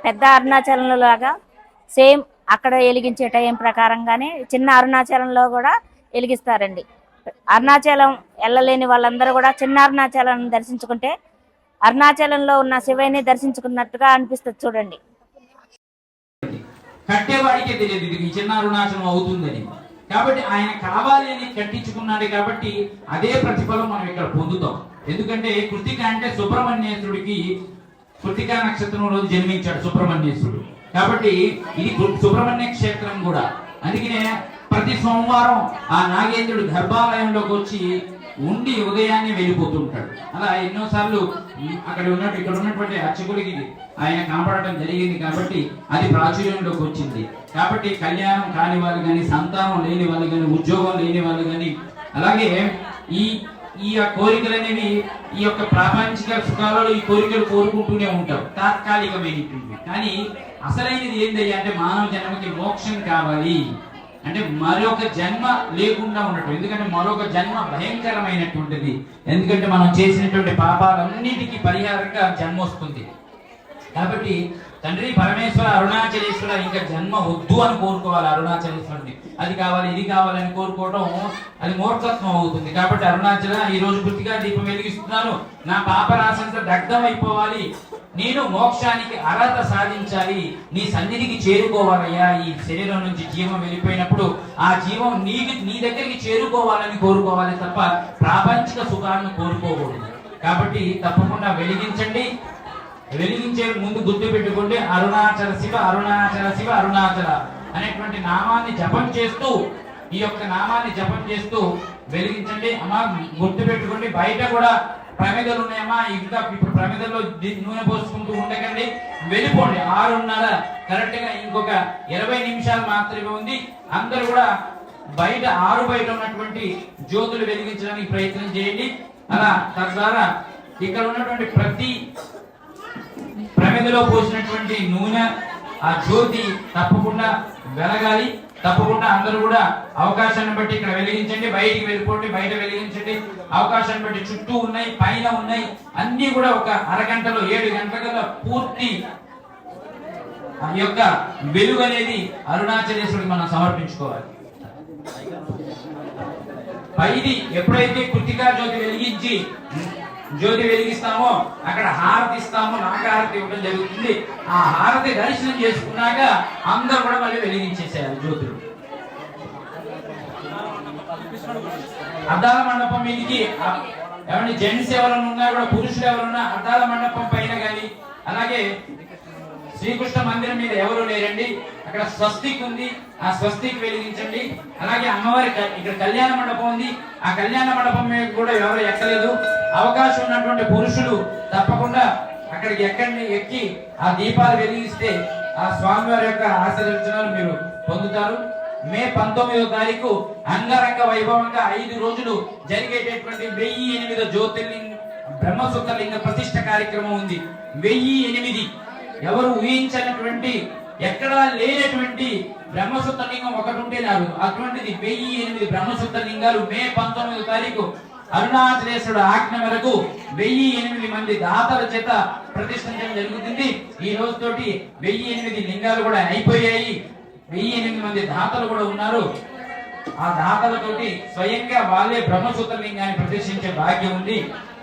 పెద్ద అరుణాచలంలో లాగా సేమ్ అక్కడ వెలిగించే టైం ప్రకారంగానే చిన్న అరుణాచలంలో కూడా వెలిగిస్తారండి. అరుణాచలం వెళ్ళలేని వాళ్ళందరూ కూడా చిన్న అరుణాచలం దర్శించుకుంటే అరుణాచలంలో ఉన్న శివయ్యని దర్శించుకున్నట్టుగా అనిపిస్తుంది. చూడండి, కట్టేవాడికే తెలియదు ఇది చిన్న అరుణాచలం అవుతుందని. కాబట్టి ఆయన కావాలి అని కట్టించుకున్నాడు కాబట్టి అదే ప్రతిఫలం మనం ఇక్కడ పొందుతాం. ఎందుకంటే కృతిక అంటే సుబ్రహ్మణ్యేశ్వరుడికి కృతికా నక్షత్రం రోజు జన్మించాడు సుబ్రహ్మణ్యేశ్వరుడు. కాబట్టి ఇది సుబ్రహ్మణ్య క్షేత్రం కూడా. అందుకనే ప్రతి సోమవారం ఆ నాగేంద్రుడు గర్భాలయంలోకి వచ్చి ఉండి ఉదయాన్నే వెళ్ళిపోతుంటాడు. అలా ఎన్నోసార్లు ఇక్కడ ఉన్నటువంటి అర్చకుడికి ఆయన కనపడటం జరిగింది. కాబట్టి అది ప్రాచుర్యంలోకి వచ్చింది. కాబట్టి కళ్యాణం కాని వాళ్ళు కానీ, సంతానం లేని వాళ్ళు కానీ, ఉద్యోగం లేని వాళ్ళు కానీ, అలాగే ఈ కోరికలు అనేవి ఈ యొక్క ప్రాపంచిక సుఖాలలో ఈ కోరికలు కోరుకుంటూనే ఉంటారు, తాత్కాలికమైనటువంటి. కానీ అసలైనది ఏంటయ్యా అంటే మానవ జన్మకి మోక్షం కావాలి అంటే మరొక జన్మ లేకుండా ఉండటం. ఎందుకంటే మరొక జన్మ భయంకరమైనటువంటిది. ఎందుకంటే మనం చేసినటువంటి పాపాలన్నిటికీ పరిహారంగా జన్మ వస్తుంది. కాబట్టి తండ్రి పరమేశ్వర అరుణాచలేశ్వర ఇంకా జన్మ వద్దు అని కోరుకోవాలి అరుణాచలేశ్వరుని. అది కావాలి ఇది కావాలని కోరుకోవడం అది మూర్ఖత్వం అవుతుంది. కాబట్టి అరుణాచల ఈ రోజు కృతికా దీపం వెలిగిస్తున్నాను, నా పాపరాశంతా దగ్ధం అయిపోవాలి, నేను మోక్షానికి అర్హత సాధించాలి, నీ సన్నిధికి చేరుకోవాలయ్యా. ఈ శరీరం నుంచి జీవం వెళ్ళిపోయినప్పుడు ఆ జీవం నీ దగ్గరికి చేరుకోవాలని కోరుకోవాలి తప్ప ప్రాపంచిక సుఖాలను కోరుకోకూడదు. కాబట్టి తప్పకుండా వెలిగించండి. వెలిగించే ముందు గుర్తు పెట్టుకోండి, అరుణాచల శివ అరుణాచల శివ అరుణాచల అనేటువంటి నామాన్ని జపం చేస్తూ ఈ యొక్క నామాన్ని జపం చేస్తూ వెలిగించండి. అమ్మా గుర్తు పెట్టుకోండి, బయట కూడా ప్రమిదలు ఉన్నాయమ్మా, ఇంకా ఇప్పుడు ప్రమిదల్లో నూనె పోసుకుంటూ ఉండకండి, వెళ్ళిపోండి. 6:30 కరెక్ట్ గా ఇంకొక 20 నిమిషాలు మాత్రమే ఉంది. అందరూ కూడా బయట బయట ఉన్నటువంటి జ్యోతులు వెలిగించడానికి ప్రయత్నం చేయండి. అలా తద్వారా ఇక్కడ ఉన్నటువంటి ప్రతి ప్రమిదలో పోసినటువంటి నూనె ఆ జ్యోతి తప్పకుండా వెలగాలి. తప్పకుండా అందరూ కూడా అవకాశాన్ని బట్టి ఇక్కడ వెలిగించండి, బయటికి వెళ్ళిపోండి, బయట వెలిగించండి. అవకాశాన్ని బట్టి చుట్టూ ఉన్నాయి, పైన ఉన్నాయి, అన్ని కూడా ఒక అరగంటలో 7 గంటల పూర్తి ఆ యొక్క వెలుగు అనేది అరుణాచలేశ్వరుడికి మనం సమర్పించుకోవాలి. పైది ఎప్పుడైతే కృతికా జ్యోతి వెలిగిస్తామో అక్కడ హారతి ఇస్తామో, నాగహారతి ఇవ్వడం జరుగుతుంది. ఆ హారతి దర్శనం చేసుకున్నాక అందరూ కూడా మళ్ళీ వెలిగించేసేయాలి జ్యోతులు. అద్దాల మండపం మీదికి ఎవరి జెంట్స్ ఎవరైనా ఉన్నా కూడా, పురుషులు ఎవరున్నా అద్దాల మండపం పైన కానీ, అలాగే శ్రీకృష్ణ మందిరం మీద ఎవరు లేరండి, అక్కడ స్వస్తిక్ ఉంది, ఆ స్వస్తిక్ వెలిగించండి. అలాగే అమ్మవారి ఇక్కడ కళ్యాణ మండపం ఉంది, ఆ కళ్యాణ మండపం మీద కూడా ఎవరు ఎక్కలేదు. అవకాశం ఉన్నటువంటి పురుషులు తప్పకుండా అక్కడికి ఎక్కి ఆ దీపాలు వెలిగిస్తే ఆ స్వామివారి యొక్క ఆశీర్వచనాలు మీరు పొందుతారు. మే 19వ తారీఖు అంగరంగ వైభవంగా 5 రోజులు జరిగేటటువంటి 1008 జ్యోతిర్లింగ బ్రహ్మసూత్ర లింగ ప్రతిష్ఠ కార్యక్రమం ఉంది. 1008 ఎవరు ఊహించినటువంటి ఎక్కడా లేనటువంటి బ్రహ్మసూత్ర లింగం ఒకటి ఉంటే నాడు అటువంటిది 1008 బ్రహ్మసూత్ర లింగాలు మే 19వ తారీఖు అరుణాచలేశ్వరుడు ఆజ్ఞ మేరకు 1008 మంది దాతల చేత ప్రతిష్ఠించడం జరుగుతుంది. ఈ రోజుతోటి 1008 లింగాలు కూడా అయిపోయాయి. 1008 మంది దాతలు కూడా ఉన్నారు. ఆ దాతలతోటి స్వయంగా వాళ్ళే బ్రహ్మసూత్ర లింగాన్ని ప్రతిష్ఠించే భాగ్యం ఉంది.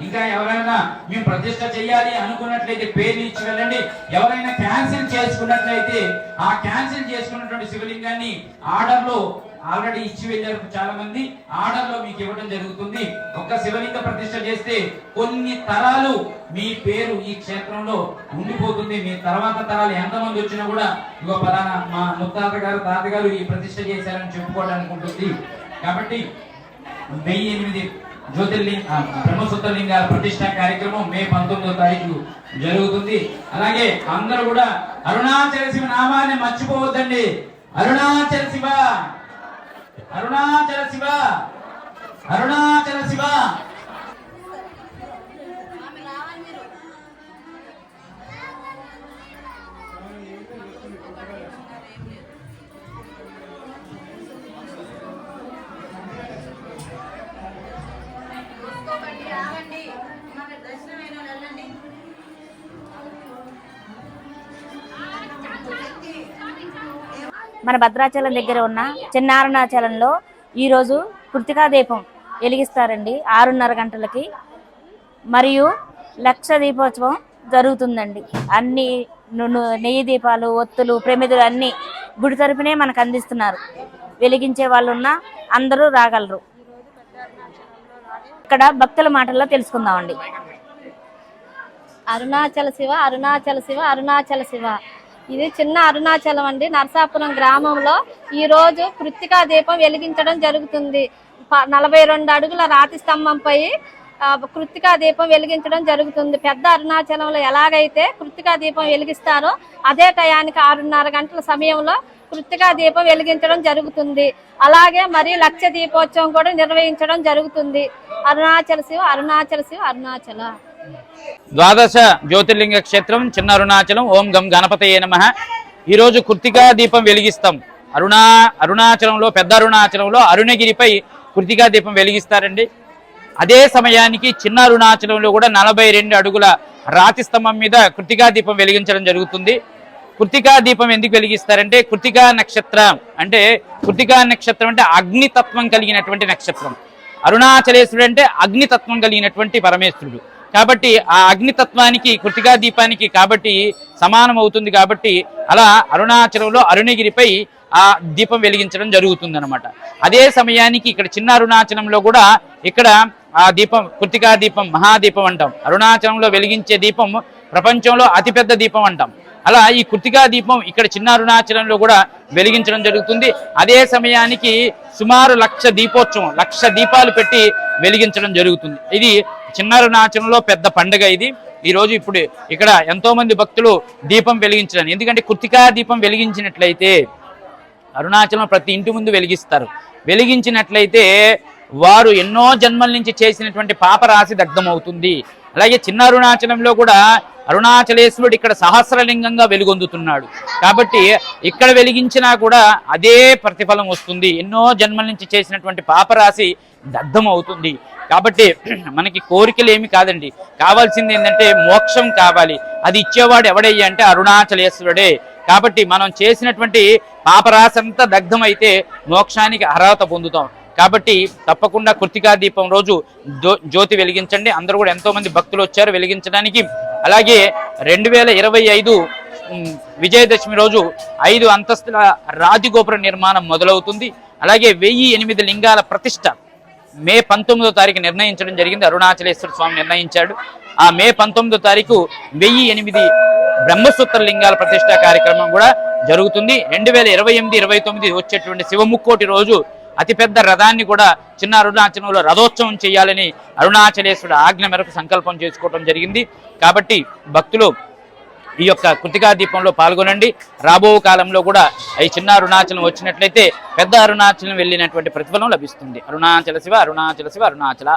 ఇంకా ఎవరైనా మేము ప్రతిష్ఠ చేయాలి అనుకున్నట్లయితే పేర్లు ఇచ్చి వెళ్ళండి. ఎవరైనా క్యాన్సిల్ చేసుకున్నట్లయితే ఆ క్యాన్సిల్ చేసుకున్నటువంటి శివలింగాన్ని ఆర్డర్లో ఆల్రెడీ ఇచ్చి వెళ్ళారు చాలా మంది, ఆర్డర్ లో మీకు ఇవ్వడం జరుగుతుంది. ఒక్క శివలింగ ప్రతిష్ఠ చేస్తే కొన్ని తరాలు మీ పేరు ఈ క్షేత్రంలో ఉండిపోతుంది. మీ తర్వాత తరాలు ఎంతమంది వచ్చినా కూడా ఇగో పలానా మా ముత్తాత గారు తాతగారు ఈ ప్రతిష్ఠ చేశారని చెప్పుకోవడానికి ఉంటుంది. కాబట్టి 1008 బ్రహ్మసూత్ర లింగాల ప్రతిష్ఠ కార్యక్రమం మే 19వ తారీఖు జరుగుతుంది. అలాగే అందరూ కూడా అరుణాచల శివ నామాన్ని మర్చిపోవద్దండి. అరుణాచల శివ అరుణాచల శివ అరుణాచల శివ. మన భద్రాచలం దగ్గర ఉన్న చిన్న అరుణాచలంలో ఈరోజు కృత్తికా దీపం వెలిగిస్తారండి 6:30 గంటలకి. మరియు లక్ష దీపోత్సవం జరుగుతుందండి. అన్ని నెయ్యి దీపాలు, ఒత్తులు, ప్రమిదలు అన్నీ గుడి తరపునే మనకు అందిస్తున్నారు. వెలిగించే వాళ్ళు ఉన్న అందరూ రాగలరు. ఇక్కడ భక్తుల మాటల్లో తెలుసుకుందామండి. అరుణాచల శివ, అరుణాచల శివ, అరుణాచల శివ. ఇది చిన్న అరుణాచలం అండి. నరసాపురం గ్రామంలో ఈరోజు కృత్తికా దీపం వెలిగించడం జరుగుతుంది. 42 అడుగుల రాతి స్తంభంపై కృత్తికా దీపం వెలిగించడం జరుగుతుంది. పెద్ద అరుణాచలంలో ఎలాగైతే కృత్తికా దీపం వెలిగిస్తారో అదే టయానికి 6:30 గంటల సమయంలో కృత్తికా దీపం వెలిగించడం జరుగుతుంది. అలాగే మరి లక్ష దీపోత్సవం కూడా నిర్వహించడం జరుగుతుంది. అరుణాచల శివ, అరుణాచల శివ, అరుణాచల. ద్వాదశ జ్యోతిర్లింగ క్షేత్రం చిన్న అరుణాచలం. ఓం గం గణపతయే నమః. ఈరోజు కృత్తికా దీపం వెలిగిస్తాం. అరుణాచలంలో పెద్ద అరుణాచలంలో అరుణగిరిపై కృత్తికా దీపం వెలిగిస్తారండి. అదే సమయానికి చిన్న అరుణాచలంలో కూడా 42 అడుగుల రాతి స్తంభం మీద కృత్తికా దీపం వెలిగించడం జరుగుతుంది. కృత్తికా దీపం ఎందుకు వెలిగిస్తారంటే కృత్తికా నక్షత్రం అంటే అగ్నితత్వం కలిగినటువంటి నక్షత్రం. అరుణాచలేశ్వరుడు అంటే అగ్నితత్వం కలిగినటువంటి పరమేశ్వరుడు కాబట్టి ఆ అగ్నితత్వానికి కృత్తికా దీపానికి కాబట్టి సమానం అవుతుంది. కాబట్టి అలా అరుణాచలంలో అరుణగిరిపై ఆ దీపం వెలిగించడం జరుగుతుంది అనమాట. అదే సమయానికి ఇక్కడ చిన్న అరుణాచలంలో కూడా ఇక్కడ ఆ దీపం కృత్తికా దీపం మహాదీపం అంటాం. అరుణాచలంలో వెలిగించే దీపం ప్రపంచంలో అతిపెద్ద దీపం అంటాం. అలా ఈ కృత్తికా దీపం ఇక్కడ చిన్న అరుణాచలంలో కూడా వెలిగించడం జరుగుతుంది. అదే సమయానికి సుమారు 1,00,000 దీపోత్సవం 1,00,000 దీపాలు పెట్టి వెలిగించడం జరుగుతుంది. ఇది చిన్న అరుణాచలంలో పెద్ద పండుగ ఇది. ఈ రోజు ఇప్పుడు ఇక్కడ ఎంతో మంది భక్తులు దీపం వెలిగించడానికి, ఎందుకంటే కృత్తికా దీపం వెలిగించినట్లయితే అరుణాచలం ప్రతి ఇంటి ముందు వెలిగిస్తారు. వెలిగించినట్లయితే వారు ఎన్నో జన్మల నుంచి చేసినటువంటి పాపరాశి దగ్ధమవుతుంది. అలాగే చిన్న అరుణాచలంలో కూడా అరుణాచలేశ్వరుడు ఇక్కడ సహస్రలింగంగా వెలుగొందుతున్నాడు. కాబట్టి ఇక్కడ వెలిగించినా కూడా అదే ప్రతిఫలం వస్తుంది. ఎన్నో జన్మల నుంచి చేసినటువంటి పాపరాశి దగ్ధం అవుతుంది. కాబట్టి మనకి కోరికలు ఏమి కాదండి, కావాల్సింది ఏంటంటే మోక్షం కావాలి. అది ఇచ్చేవాడు ఎవడయ్యా అంటే అరుణాచలేశ్వరుడే. కాబట్టి మనం చేసినటువంటి పాపరాశి అంతా దగ్ధం అయితే మోక్షానికి అర్హత పొందుతాం. కాబట్టి తప్పకుండా కృత్తికా దీపం రోజు జ్యోతి వెలిగించండి. అందరూ కూడా ఎంతో మంది భక్తులు వచ్చారు వెలిగించడానికి. అలాగే 2025 విజయదశమి రోజు 5 అంతస్తుల రాతిగోపుర నిర్మాణం మొదలవుతుంది. అలాగే 1008 లింగాల ప్రతిష్ట మే 19వ తారీఖు నిర్ణయించడం జరిగింది. అరుణాచలేశ్వర స్వామి నిర్ణయించాడు. ఆ మే 19వ తారీఖు 1008 బ్రహ్మసూత్ర లింగాల ప్రతిష్ట కార్యక్రమం కూడా జరుగుతుంది. 2028-29 వచ్చేటువంటి శివముక్కోటి రోజు అతిపెద్ద రథాన్ని కూడా చిన్న అరుణాచలంలో రథోత్సవం చేయాలని అరుణాచలేశ్వరుడు ఆజ్ఞ మేరకు సంకల్పం చేసుకోవడం జరిగింది. కాబట్టి భక్తులు ఈ యొక్క కృత్తికా దీపంలో పాల్గొనండి. రాబో కాలంలో కూడా ఈ చిన్న అరుణాచలం వచ్చినట్లయితే పెద్ద అరుణాచలం వెళ్ళినటువంటి ప్రతిఫలం లభిస్తుంది. అరుణాచల శివ, అరుణాచల శివ, అరుణాచల.